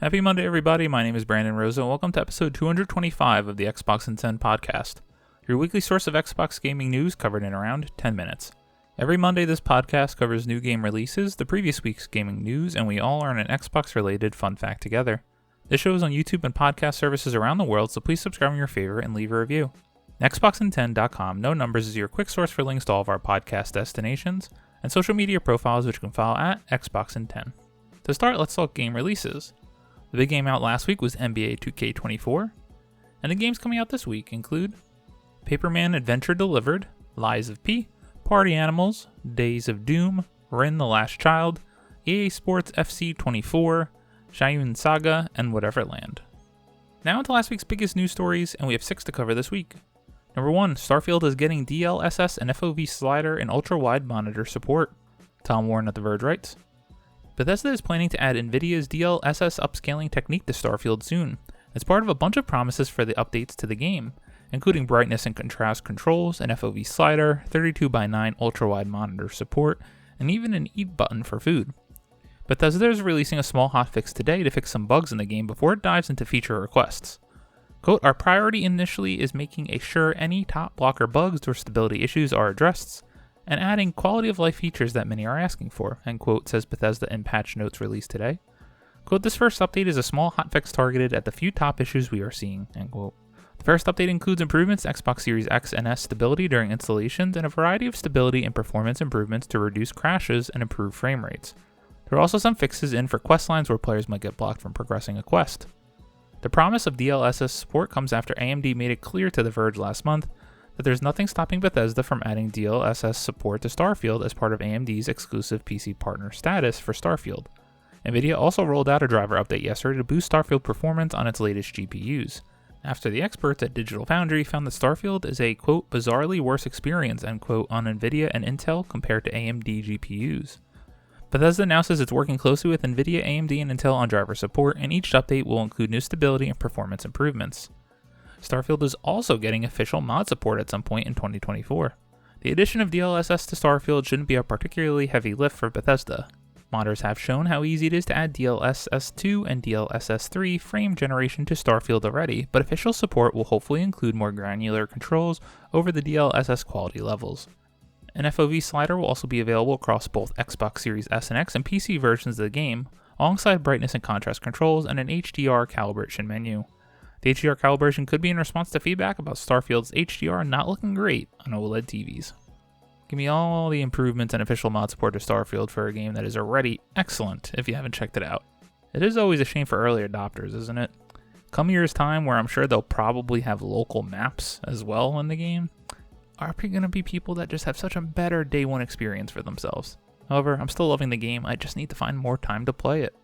Happy Monday, everybody. My name is Brandon Rosa, and welcome to episode 225 of the Xbox in 10 podcast, your weekly source of Xbox gaming news covered in around 10 minutes. Every Monday, this podcast covers new game releases, the previous week's gaming news, and we all learn an Xbox-related fun fact together. This show is on YouTube and podcast services around the world, so please subscribe on your favorite and leave a review. Xboxin10.com, no numbers, is your quick source for links to all of our podcast destinations and social media profiles, which you can follow at Xboxin10. To start, let's talk game releases. The big game out last week was NBA 2K24, and the games coming out this week include Paperman Adventure Delivered, Lies of P, Party Animals, Days of Doom, Rin the Last Child, EA Sports FC 24, Shayun Saga, and Whatever Land. Now into last week's biggest news stories, and we have 6 to cover this week. Number 1, Starfield is getting DLSS and FOV slider and ultra-wide monitor support. Tom Warren at The Verge writes, Bethesda is planning to add NVIDIA's DLSS upscaling technique to Starfield soon, as part of a bunch of promises for the updates to the game, including brightness and contrast controls, an FOV slider, 32:9 ultra-wide monitor support, and even an eat button for food. Bethesda is releasing a small hotfix today to fix some bugs in the game before it dives into feature requests. Quote, our priority initially is making sure any top blocker bugs or stability issues are addressed, and adding quality of life features that many are asking for, end quote, says Bethesda in patch notes released today. Quote, this first update is a small hotfix targeted at the few top issues we are seeing, end quote. The first update includes improvements to Xbox Series X and S stability during installations and a variety of stability and performance improvements to reduce crashes and improve frame rates. There are also some fixes in for quest lines where players might get blocked from progressing a quest. The promise of DLSS support comes after AMD made it clear to The Verge last month that there's nothing stopping Bethesda from adding DLSS support to Starfield as part of AMD's exclusive PC partner status for Starfield. NVIDIA also rolled out a driver update yesterday to boost Starfield performance on its latest GPUs, after the experts at Digital Foundry found that Starfield is a, quote, bizarrely worse experience, end quote, on NVIDIA and Intel compared to AMD GPUs. Bethesda now says it's working closely with NVIDIA, AMD, and Intel on driver support, and each update will include new stability and performance improvements. Starfield is also getting official mod support at some point in 2024. The addition of DLSS to Starfield shouldn't be a particularly heavy lift for Bethesda. Modders have shown how easy it is to add DLSS 2 and DLSS 3 frame generation to Starfield already, but official support will hopefully include more granular controls over the DLSS quality levels. An FOV slider will also be available across both Xbox Series S and X and PC versions of the game, alongside brightness and contrast controls and an HDR calibration menu. The HDR calibration could be in response to feedback about Starfield's HDR not looking great on OLED TVs. Give me all the improvements and official mod support to Starfield for a game that is already excellent if you haven't checked it out. It is always a shame for early adopters, isn't it? Come year's time where I'm sure they'll probably have local maps as well in the game, are going to be people that just have such a better day one experience for themselves. However, I'm still loving the game, I just need to find more time to play it.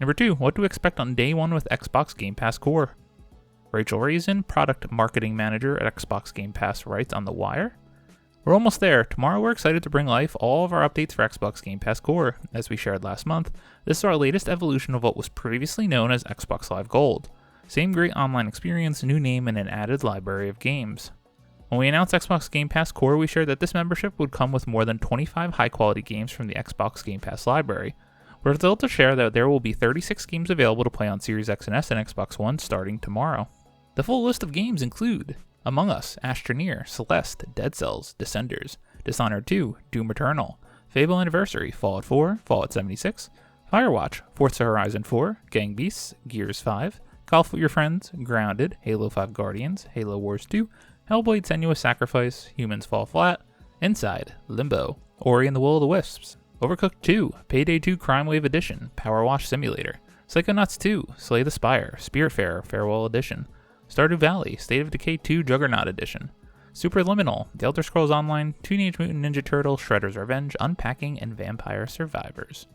Number 2, what to expect on day 1 with Xbox Game Pass Core? Rachel Raisin, product marketing manager at Xbox Game Pass, writes on The Wire, we're almost there. Tomorrow we're excited to bring life all of our updates for Xbox Game Pass Core. As we shared last month, this is our latest evolution of what was previously known as Xbox Live Gold. Same great online experience, new name, and an added library of games. When we announced Xbox Game Pass Core, we shared that this membership would come with more than 25 high-quality games from the Xbox Game Pass library. We're thrilled to share that there will be 36 games available to play on Series X and S and Xbox One starting tomorrow. The full list of games include Among Us, Astroneer, Celeste, Dead Cells, Descenders, Dishonored 2, Doom Eternal, Fable Anniversary, Fallout 4, Fallout 76, Firewatch, Forza Horizon 4, Gang Beasts, Gears 5, Golf with Your Friends, Grounded, Halo 5 Guardians, Halo Wars 2, Hellblade Senua's Sacrifice, Humans Fall Flat, Inside, Limbo, Ori and the Will of the Wisps, Overcooked 2, Payday 2 Crime Wave Edition, Power Wash Simulator, Psychonauts 2, Slay the Spire, Spiritfarer Farewell Edition, Stardew Valley, State of Decay 2 Juggernaut Edition, Superliminal, The Elder Scrolls Online, Teenage Mutant Ninja Turtles, Shredder's Revenge, Unpacking, and Vampire Survivors.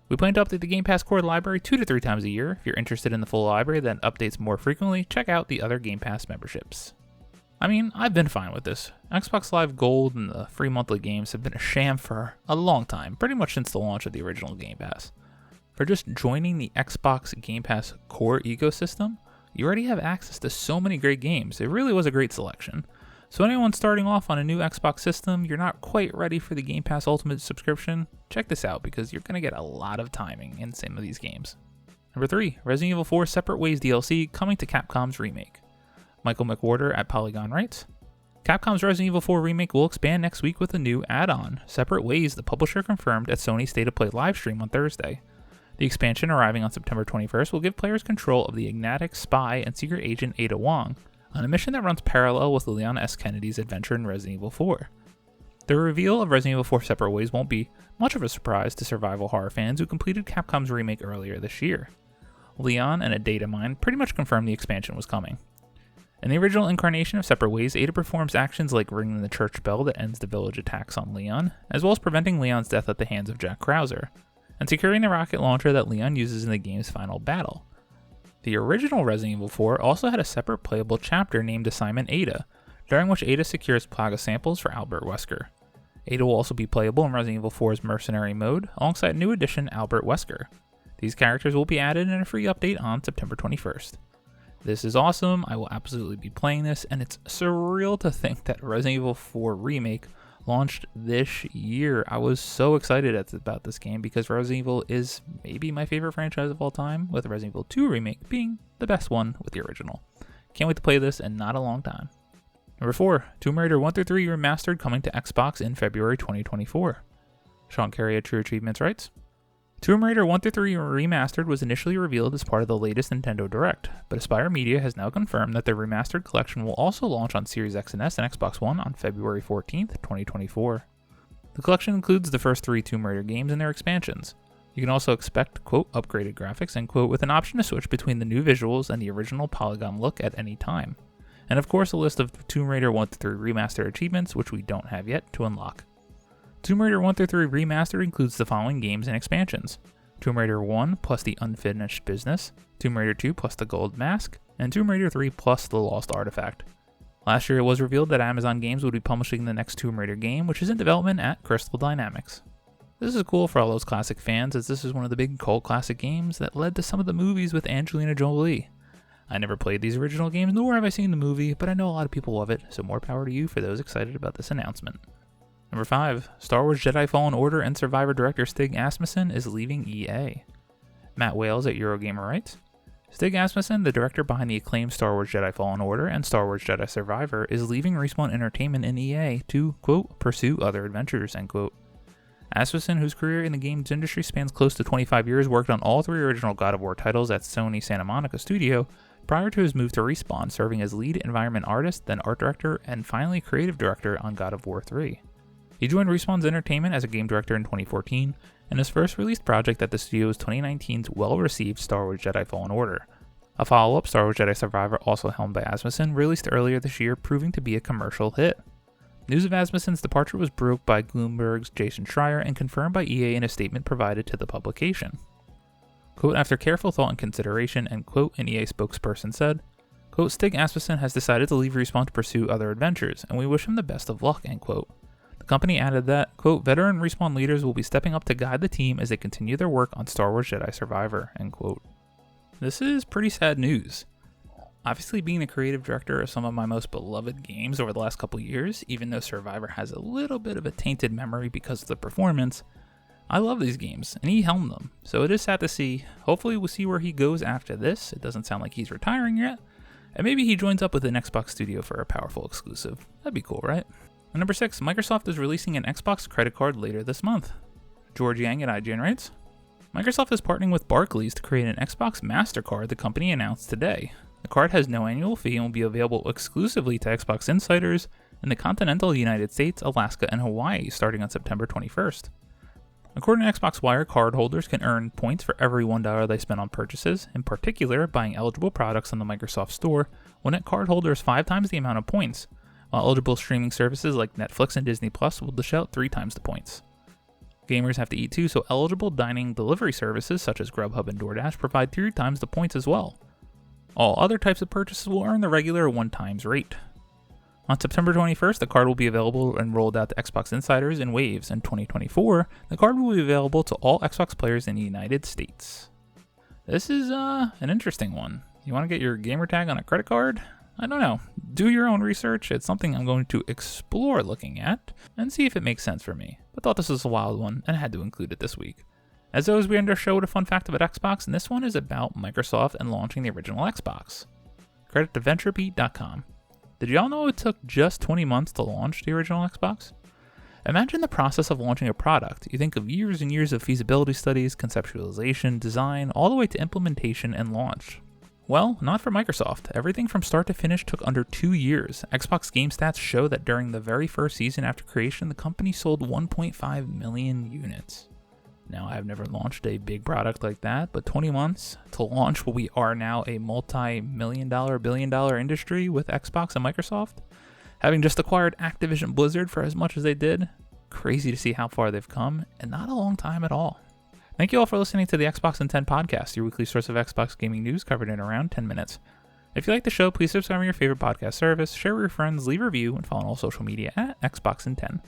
We plan to update the Game Pass Core library 2 to 3 times a year. If you're interested in the full library that updates more frequently, check out the other Game Pass memberships. I mean, I've been fine with this. Xbox Live Gold and the free monthly games have been a sham for a long time, pretty much since the launch of the original Game Pass. For just joining the Xbox Game Pass Core ecosystem, you already have access to so many great games. It really was a great selection. So anyone starting off on a new Xbox system, you're not quite ready for the Game Pass Ultimate subscription, check this out because you're going to get a lot of timing in some of these games. Number 3, Resident Evil 4 Separate Ways DLC coming to Capcom's remake. Michael McWhorter at Polygon writes, Capcom's Resident Evil 4 remake will expand next week with a new add-on, Separate Ways, the publisher confirmed at Sony's State of Play livestream on Thursday. The expansion, arriving on September 21st, will give players control of the enigmatic spy and secret agent Ada Wong on a mission that runs parallel with Leon S. Kennedy's adventure in Resident Evil 4. The reveal of Resident Evil 4 Separate Ways won't be much of a surprise to survival horror fans who completed Capcom's remake earlier this year. Leon and a data mine pretty much confirmed the expansion was coming. In the original incarnation of Separate Ways, Ada performs actions like ringing the church bell that ends the village attacks on Leon, as well as preventing Leon's death at the hands of Jack Krauser, and securing the rocket launcher that Leon uses in the game's final battle. The original Resident Evil 4 also had a separate playable chapter named Assignment Ada, during which Ada secures Plaga samples for Albert Wesker. Ada will also be playable in Resident Evil 4's Mercenary mode, alongside new addition Albert Wesker. These characters will be added in a free update on September 21st. This is awesome, I will absolutely be playing this, and it's surreal to think that Resident Evil 4 Remake launched this year. I was so excited about this game because Resident Evil is maybe my favorite franchise of all time, with Resident Evil 2 Remake being the best one with the original. Can't wait to play this in not a long time. Number 4, Tomb Raider 1-3 Remastered coming to Xbox in February 2024. Sean Carey at True Achievements writes, Tomb Raider 1-3 Remastered was initially revealed as part of the latest Nintendo Direct, but Aspyr Media has now confirmed that the remastered collection will also launch on Series X and S and Xbox One on February 14th, 2024. The collection includes the first 3 Tomb Raider games and their expansions. You can also expect, quote, upgraded graphics, end quote, with an option to switch between the new visuals and the original polygon look at any time. And of course a list of Tomb Raider 1-3 Remastered achievements, which we don't have yet, to unlock. Tomb Raider 1-3 Remastered includes the following games and expansions: Tomb Raider 1 plus the Unfinished Business, Tomb Raider 2 plus the Gold Mask, and Tomb Raider 3 plus the Lost Artifact. Last year it was revealed that Amazon Games would be publishing the next Tomb Raider game, which is in development at Crystal Dynamics. This is cool for all those classic fans, as this is one of the big cult classic games that led to some of the movies with Angelina Jolie. I never played these original games, nor have I seen the movie, but I know a lot of people love it, so more power to you for those excited about this announcement. Number 5, Star Wars Jedi Fallen Order and Survivor director Stig Asmussen is leaving EA. Matt Wales at Eurogamer writes, Stig Asmussen, the director behind the acclaimed Star Wars Jedi Fallen Order and Star Wars Jedi Survivor, is leaving Respawn Entertainment in EA to, quote, pursue other adventures, end quote. Asmussen, whose career in the games industry spans close to 25 years, worked on all 3 original God of War titles at Sony Santa Monica Studio prior to his move to Respawn, serving as lead environment artist, then art director, and finally creative director on God of War 3. He joined Respawn's Entertainment as a game director in 2014, and his first released project at the studio's 2019's well-received Star Wars Jedi Fallen Order. A follow-up, Star Wars Jedi Survivor, also helmed by Asmussen, released earlier this year, proving to be a commercial hit. News of Asmussen's departure was broke by Bloomberg's Jason Schreier and confirmed by EA in a statement provided to the publication. Quote, after careful thought and consideration, end quote, an EA spokesperson said, quote, Stig Asmussen has decided to leave Respawn to pursue other adventures, and we wish him the best of luck, end quote. The company added that, quote, veteran Respawn leaders will be stepping up to guide the team as they continue their work on Star Wars Jedi Survivor, end quote. This is pretty sad news. Obviously, being the creative director of some of my most beloved games over the last couple years, even though Survivor has a little bit of a tainted memory because of the performance, I love these games, and he helmed them, so it is sad to see. Hopefully we'll see where he goes after this. It doesn't sound like he's retiring yet, and maybe he joins up with an Xbox studio for a powerful exclusive. That'd be cool, right? And number 6, Microsoft is releasing an Xbox credit card later this month. George Yang at IGN writes, Microsoft is partnering with Barclays to create an Xbox MasterCard the company announced today. The card has no annual fee and will be available exclusively to Xbox insiders in the continental United States, Alaska, and Hawaii starting on September 21st. According to Xbox Wire, cardholders can earn points for every $1 they spend on purchases, in particular buying eligible products on the Microsoft Store, will net cardholders 5 times the amount of points, while eligible streaming services like Netflix and Disney Plus will dish out 3 times the points. Gamers have to eat too, so eligible dining delivery services such as Grubhub and DoorDash provide 3 times the points as well. All other types of purchases will earn the regular 1 times rate. On September 21st, the card will be available and rolled out to Xbox insiders in waves. In 2024, the card will be available to all Xbox players in the United States. This is an interesting one. You want to get your gamer tag on a credit card? I don't know. Do your own research. It's something I'm going to explore looking at and see if it makes sense for me. But thought this was a wild one and I had to include it this week. As always, we end our show with a fun fact about Xbox, and this one is about Microsoft and launching the original Xbox. Credit to VentureBeat.com. Did y'all know it took just 20 months to launch the original Xbox? Imagine the process of launching a product. You think of years and years of feasibility studies, conceptualization, design, all the way to implementation and launch. Well, not for Microsoft. Everything from start to finish took under 2 years. Xbox game stats show that during the very first season after creation, the company sold 1.5 million units. Now, I've never launched a big product like that, but 20 months to launch what we are now a multi-million dollar, billion-dollar industry with Xbox and Microsoft, having just acquired Activision Blizzard for as much as they did, crazy to see how far they've come, and not a long time at all. Thank you all for listening to the Xbox in 10 podcast, your weekly source of Xbox gaming news covered in around 10 minutes. If you like the show, please subscribe on your favorite podcast service, share with your friends, leave a review, and follow on all social media at Xbox in 10.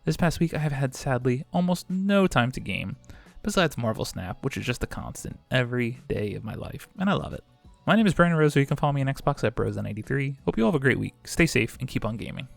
This past week, I have had, sadly, almost no time to game, besides Marvel Snap, which is just a constant every day of my life, and I love it. My name is Brandon Rosa. You can follow me on Xbox at Brosen83. Hope you all have a great week. Stay safe and keep on gaming.